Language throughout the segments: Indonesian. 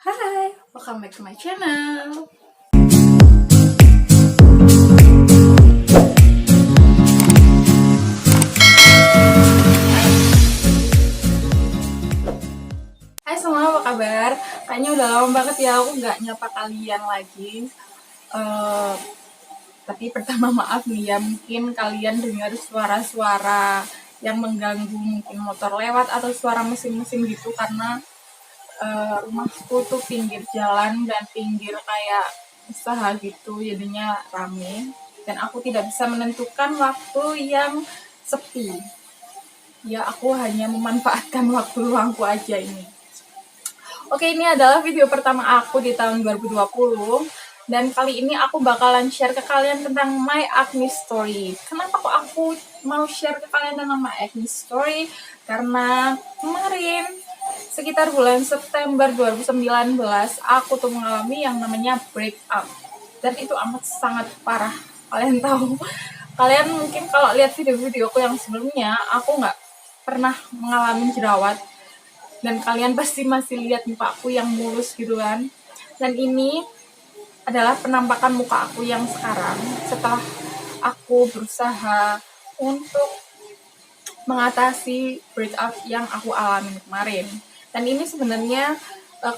Hai, welcome back to my channel. Hai semua, apa kabar? Kayaknya udah lama banget ya aku nggak nyapa kalian lagi. Eh, tapi pertama maaf nih ya, mungkin kalian dengar suara-suara yang mengganggu, mungkin motor lewat atau suara mesin-mesin gitu karena rumahku tuh pinggir jalan dan pinggir kayak usaha gitu, jadinya rame dan aku tidak bisa menentukan waktu yang sepi. Ya, aku hanya memanfaatkan waktu luangku aja ini. Oke, ini adalah video pertama aku di tahun 2020 dan kali ini aku bakalan share ke kalian tentang My Acne Story. Kenapa kok aku mau share ke kalian tentang My Acne Story? Karena kemarin sekitar bulan September 2019 aku tuh mengalami yang namanya breakup. Dan itu amat sangat parah. Kalian tahu, kalian mungkin kalau lihat video-videoku yang sebelumnya, aku nggak pernah mengalami jerawat dan kalian pasti masih lihat muka aku yang mulus gitu kan. Dan ini adalah penampakan muka aku yang sekarang setelah aku berusaha untuk mengatasi breakup yang aku alami kemarin. Dan ini sebenarnya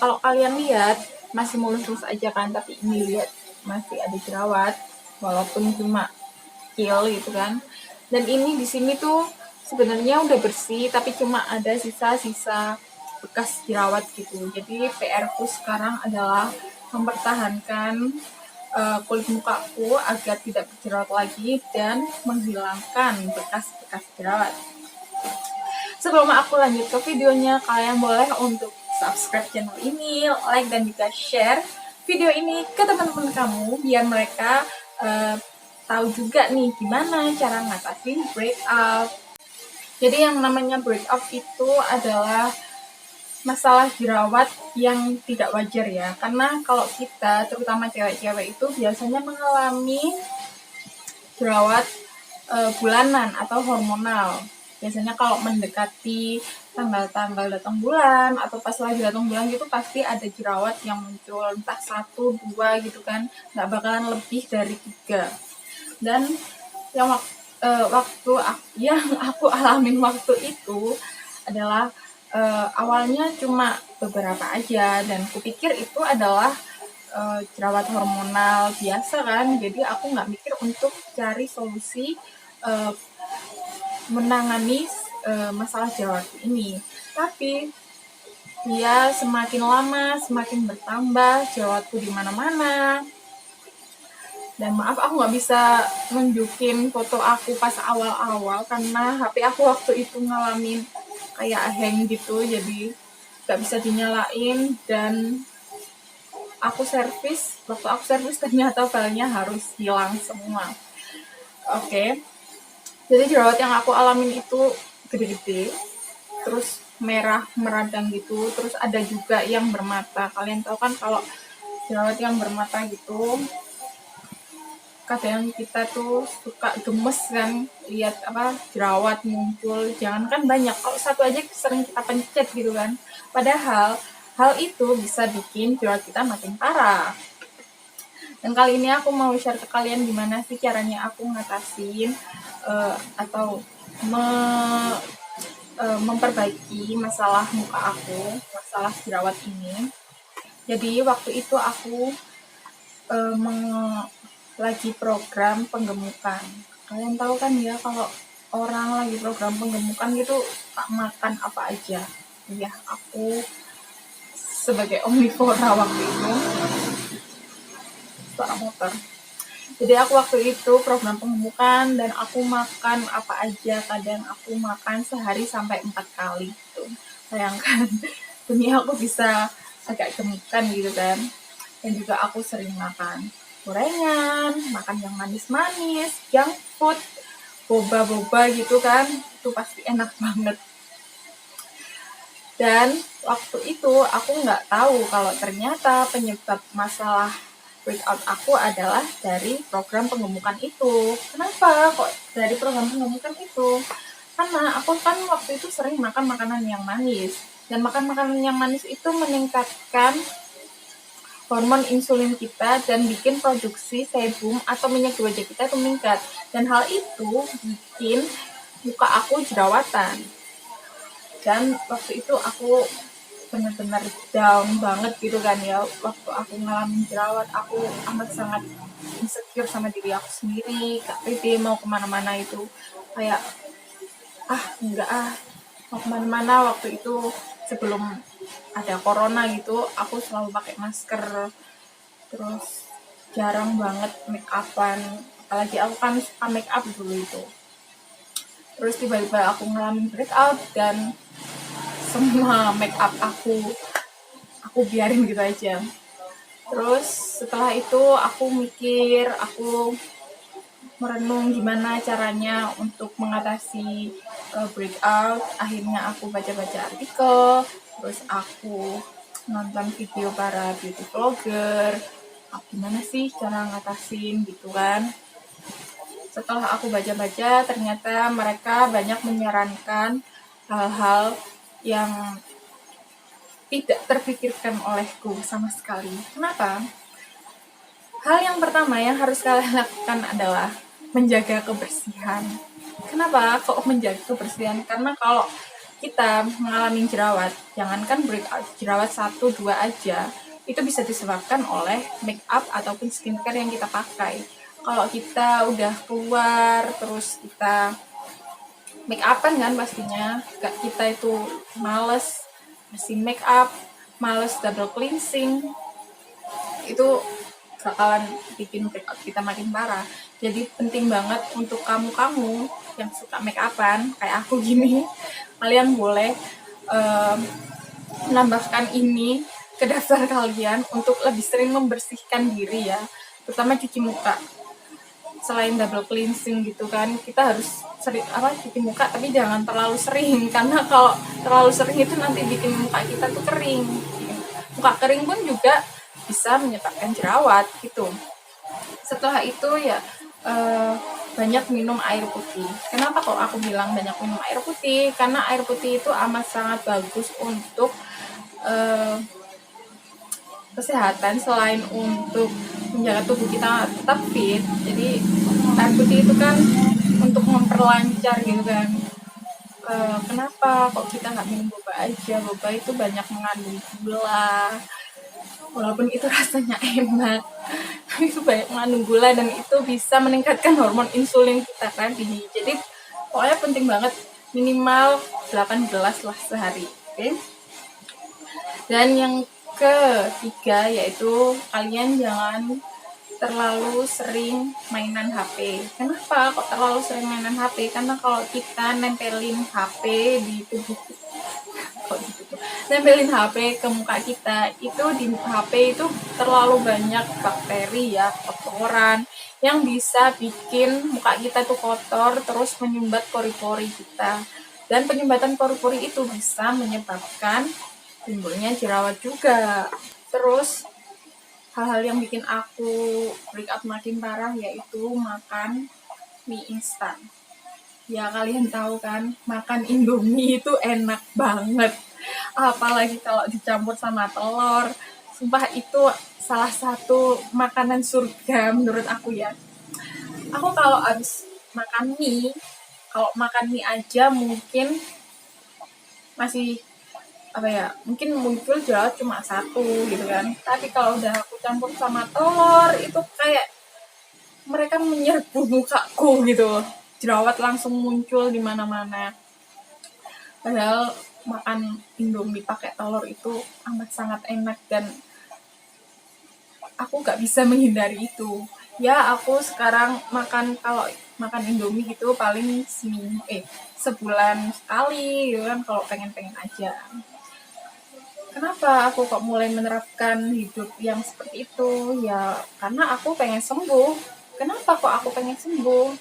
kalau kalian lihat masih mulus-mulus aja kan, tapi ini lihat masih ada jerawat walaupun cuma kecil gitu kan. Dan ini di sini tuh sebenarnya udah bersih tapi cuma ada sisa-sisa bekas jerawat gitu. Jadi PR-ku sekarang adalah mempertahankan kulit mukaku agar tidak berjerawat lagi dan menghilangkan bekas-bekas jerawat. Sebelum aku lanjut ke videonya, kalian boleh untuk subscribe channel ini, like dan juga share video ini ke teman-teman kamu biar mereka tahu juga nih gimana cara ngatasin breakup. Jadi yang namanya breakup itu adalah masalah jerawat yang tidak wajar ya, karena kalau kita terutama cewek-cewek itu biasanya mengalami jerawat bulanan atau hormonal. Biasanya kalau mendekati tanggal-tanggal datang bulan atau pas lagi datang bulan gitu pasti ada jerawat yang muncul, entah 1, 2 gitu kan, nggak bakalan lebih dari 3. Dan yang waktu yang aku alamin waktu itu adalah awalnya cuma beberapa aja dan kupikir itu adalah jerawat hormonal biasa kan, jadi aku nggak mikir untuk cari solusi menangani masalah jerawat ini. Tapi dia semakin lama semakin bertambah jerawatku di mana-mana. Dan maaf aku nggak bisa nunjukin foto aku pas awal-awal karena HP aku waktu itu ngalamin kayak hang gitu, jadi nggak bisa dinyalain. Dan waktu aku servis ternyata filenya harus hilang semua. Oke. Jadi jerawat yang aku alamin itu gede-gede, terus merah meradang gitu, terus ada juga yang bermata. Kalian tahu kan kalau jerawat yang bermata gitu kadang kita tuh suka gemes kan lihat jerawat muncul, jangan kan banyak, kalau satu aja sering kita pencet gitu kan, padahal hal itu bisa bikin jerawat kita makin parah. Dan kali ini aku mau share ke kalian gimana sih caranya aku ngatasin atau memperbaiki masalah muka aku, masalah jerawat ini. Jadi waktu itu aku lagi program penggemukan. Kalian tahu kan ya kalau orang lagi program penggemukan gitu tak makan apa aja. Ya, aku sebagai omnivora waktu itu, suara motor. Jadi aku waktu itu program penggemukan dan aku makan apa aja. Kadang aku makan sehari sampai 4 kali gitu. Bayangkan, demi aku bisa agak gemukan gitu kan. Dan juga aku sering makan gorengan, makan yang manis-manis, junk food, boba-boba gitu kan, itu pasti enak banget. Dan waktu itu aku nggak tahu kalau ternyata penyebab masalah breakout aku adalah dari program penggemukan itu. Kenapa kok dari program penggemukan itu? Karena aku kan waktu itu sering makan makanan yang manis, dan makan makanan yang manis itu meningkatkan hormon insulin kita dan bikin produksi sebum atau minyak di wajah kita itu meningkat, dan hal itu bikin muka aku jerawatan. Dan waktu itu aku benar-benar down banget gitu kan ya, waktu aku ngalamin jerawat. Aku amat sangat insecure sama diri aku sendiri, gak pede mau kemana-mana. Itu kayak enggak mau kemana-mana. Waktu itu sebelum ada corona gitu, aku selalu pakai masker, terus jarang banget make upan, apalagi aku kan suka make up dulu itu. Terus tiba-tiba aku ngalamin breakout dan semua make up aku biarin gitu aja. Terus setelah itu aku mikir, aku merenung gimana caranya untuk mengatasi breakout. Akhirnya aku baca-baca artikel, terus aku nonton video para beauty vlogger, gimana sih cara ngatasin gitu kan. Setelah aku baca-baca, ternyata mereka banyak menyarankan hal-hal yang tidak terpikirkan olehku sama sekali. Kenapa? Hal yang pertama yang harus kalian lakukan adalah menjaga kebersihan. Kenapa kok menjaga kebersihan? Karena kalau kita mengalami jerawat, jangankan breakout, jerawat 1-2 aja, itu bisa disebabkan oleh make up ataupun skincare yang kita pakai. Kalau kita udah keluar terus kita make upan kan pastinya, kita itu males bersihin make up, males double cleansing, itu bakalan bikin breakout kita makin parah. Jadi penting banget untuk kamu yang suka make upan kayak aku gini, kalian boleh menambahkan ini ke daftar kalian untuk lebih sering membersihkan diri ya, terutama cuci muka. Selain double cleansing gitu kan, kita harus sering cuci muka, tapi jangan terlalu sering, karena kalau terlalu sering itu nanti bikin muka kita tuh kering. Muka kering pun juga bisa menyebabkan jerawat gitu. Setelah itu ya banyak minum air putih. Kenapa kok aku bilang banyak minum air putih? Karena air putih itu amat sangat bagus untuk kesehatan, selain untuk menjaga tubuh kita tetap fit. Jadi air putih itu kan untuk memperlancar gitu kan. Kenapa kok kita nggak minum boba aja? Boba itu banyak mengandung gula, walaupun itu rasanya enak, tapi itu banyak mengandung gula dan itu bisa meningkatkan hormon insulin kita kan. Jadi pokoknya penting banget, minimal 8 gelas lah sehari. Oke? Dan yang ketiga yaitu kalian jangan terlalu sering mainan HP. Kenapa kok terlalu sering mainan HP? Karena kalau kita nempelin HP di tubuh nempelin HP ke muka kita, itu di HP itu terlalu banyak bakteri ya, kotoran yang bisa bikin muka kita tuh kotor, terus menyumbat pori-pori kita. Dan penyumbatan pori-pori itu bisa menyebabkan timbulnya jerawat juga. Terus hal-hal yang bikin aku breakout makin parah yaitu makan mie instan. Ya kalian tahu kan, makan Indomie itu enak banget, apalagi kalau dicampur sama telur. Sumpah itu salah satu makanan surga menurut aku ya. Aku kalau habis makan mie, kalau makan mie aja mungkin masih mungkin muncul jerawat cuma 1 gitu kan, tapi kalau udah aku campur sama telur itu kayak mereka menyerbu mukaku gitu, jerawat langsung muncul di mana-mana. Padahal makan Indomie pakai telur itu amat sangat enak dan aku gak bisa menghindari itu. Ya aku sekarang kalau makan Indomie gitu paling sebulan sekali gitu kan, kalau pengen-pengen aja. Kenapa aku kok mulai menerapkan hidup yang seperti itu? Ya karena aku pengen sembuh. Kenapa kok aku pengen sembuh?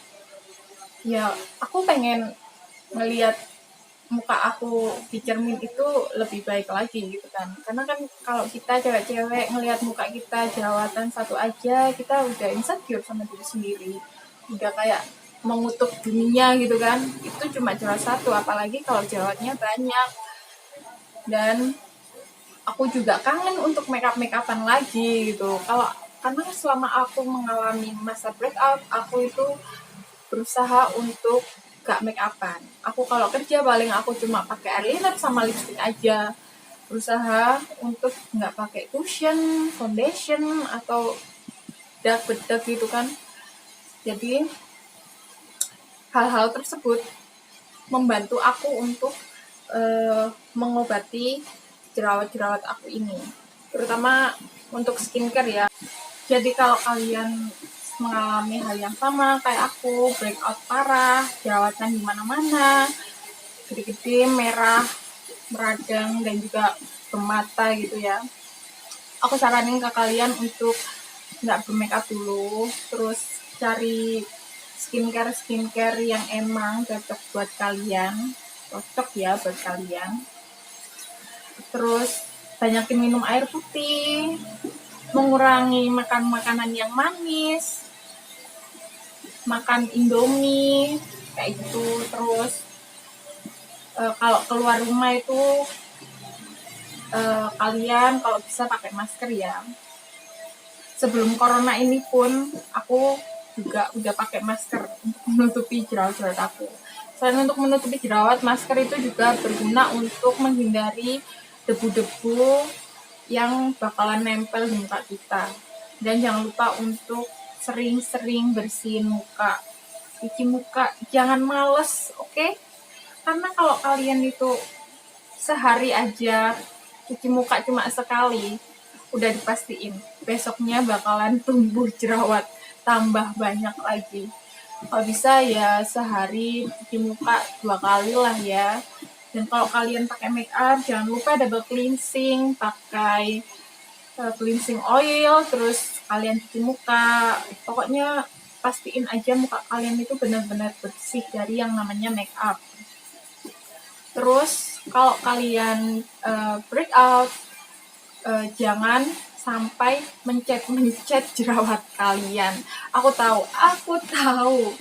Ya aku pengen ngelihat muka aku di cermin itu lebih baik lagi gitu kan. Karena kan kalau kita cewek-cewek ngelihat muka kita jerawatan 1 aja, kita udah insecure sama diri sendiri, udah kayak mengutuk dunia gitu kan. Itu cuma jerawat 1, apalagi kalau jerawatnya banyak. Dan aku juga kangen untuk make upan lagi gitu. Karena selama aku mengalami masa breakout, aku itu berusaha untuk gak make upan. Aku kalau kerja paling aku cuma pakai eyeliner sama lipstick aja. Berusaha untuk nggak pakai cushion, foundation atau bedak gitu kan. Jadi hal-hal tersebut membantu aku untuk mengobati jerawat-jerawat aku ini, terutama untuk skincare ya. Jadi kalau kalian mengalami hal yang sama kayak aku, breakout parah, jerawatan di mana-mana, gede-gede, merah, meradang, dan juga bermata gitu ya, aku saranin ke kalian untuk nggak bermakeup dulu, terus cari skincare yang emang cocok buat kalian, terus banyakin minum air putih, mengurangi makan makanan yang manis, makan indomie kayak gitu. Terus kalau keluar rumah itu kalian kalau bisa pakai masker ya. Sebelum corona ini pun aku juga udah pakai masker untuk menutupi jerawat-jerawat aku. Selain untuk menutupi jerawat, masker itu juga berguna untuk menghindari debu-debu yang bakalan nempel di muka kita. Dan jangan lupa untuk sering-sering bersihin muka, cuci muka, jangan males, oke? Karena kalau kalian itu sehari aja cuci muka cuma sekali, udah dipastiin besoknya bakalan tumbuh jerawat tambah banyak lagi. Kalau bisa ya sehari cuci muka 2 kali lah ya. Dan kalau kalian pakai make up, jangan lupa double cleansing, pakai cleansing oil, terus kalian cuci muka. Pokoknya pastiin aja muka kalian itu benar-benar bersih dari yang namanya make up. Terus kalau kalian breakout, jangan sampai mencet jerawat kalian. Aku tahu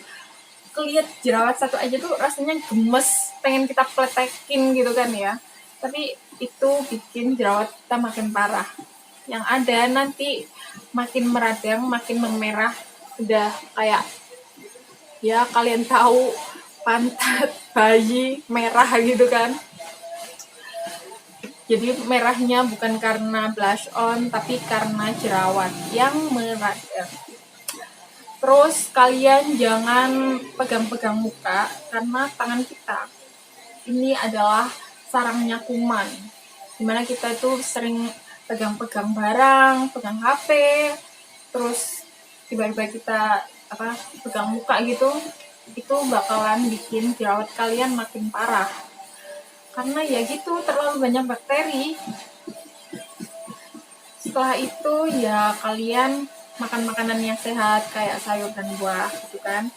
kelihat jerawat satu aja tuh rasanya gemes, pengen kita pletekin gitu kan ya, tapi itu bikin jerawat kita makin parah. Yang ada nanti makin meradang, makin memerah, udah kayak ya kalian tahu pantat bayi merah gitu kan. Jadi merahnya bukan karena blush on, tapi karena jerawat yang meradang. Terus kalian jangan pegang-pegang muka, karena tangan kita ini adalah sarangnya kuman. Dimana kita itu sering pegang-pegang barang, pegang HP, terus tiba-tiba kita pegang muka gitu, itu bakalan bikin jerawat kalian makin parah. Karena ya gitu, terlalu banyak bakteri. Setelah itu ya kalian makan makanan yang sehat kayak sayur dan buah gitu kan.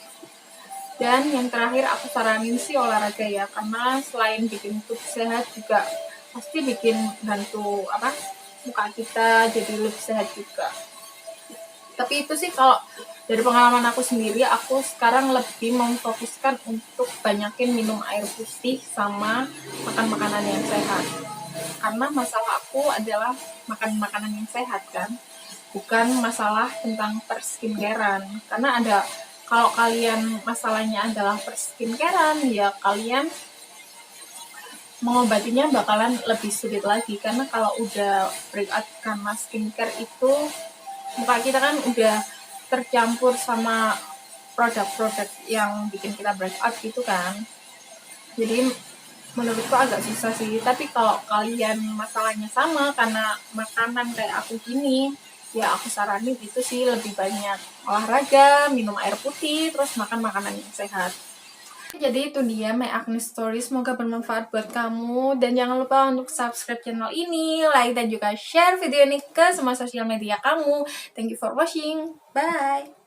Dan yang terakhir aku saranin sih olahraga ya, karena selain bikin tubuh sehat juga pasti bikin bantu muka kita jadi lebih sehat juga. Tapi itu sih kalau dari pengalaman aku sendiri, aku sekarang lebih memfokuskan untuk banyakin minum air putih sama makan makanan yang sehat. Karena masalah aku adalah makan makanan yang sehat kan, bukan masalah tentang perskincarean. Karena kalau kalian masalahnya adalah perskincarean, ya kalian mengobatinya bakalan lebih sulit lagi. Karena kalau udah breakout karena skincare itu, muka kita kan udah tercampur sama produk-produk yang bikin kita breakout gitu kan. Jadi menurutku agak susah sih. Tapi kalau kalian masalahnya sama karena makanan kayak aku gini, ya aku saranin itu sih lebih banyak olahraga, minum air putih, terus makan makanan yang sehat. Jadi itu dia My Acne Story, semoga bermanfaat buat kamu. Dan jangan lupa untuk subscribe channel ini, like dan juga share video ini ke semua sosial media kamu. Thank you for watching, bye!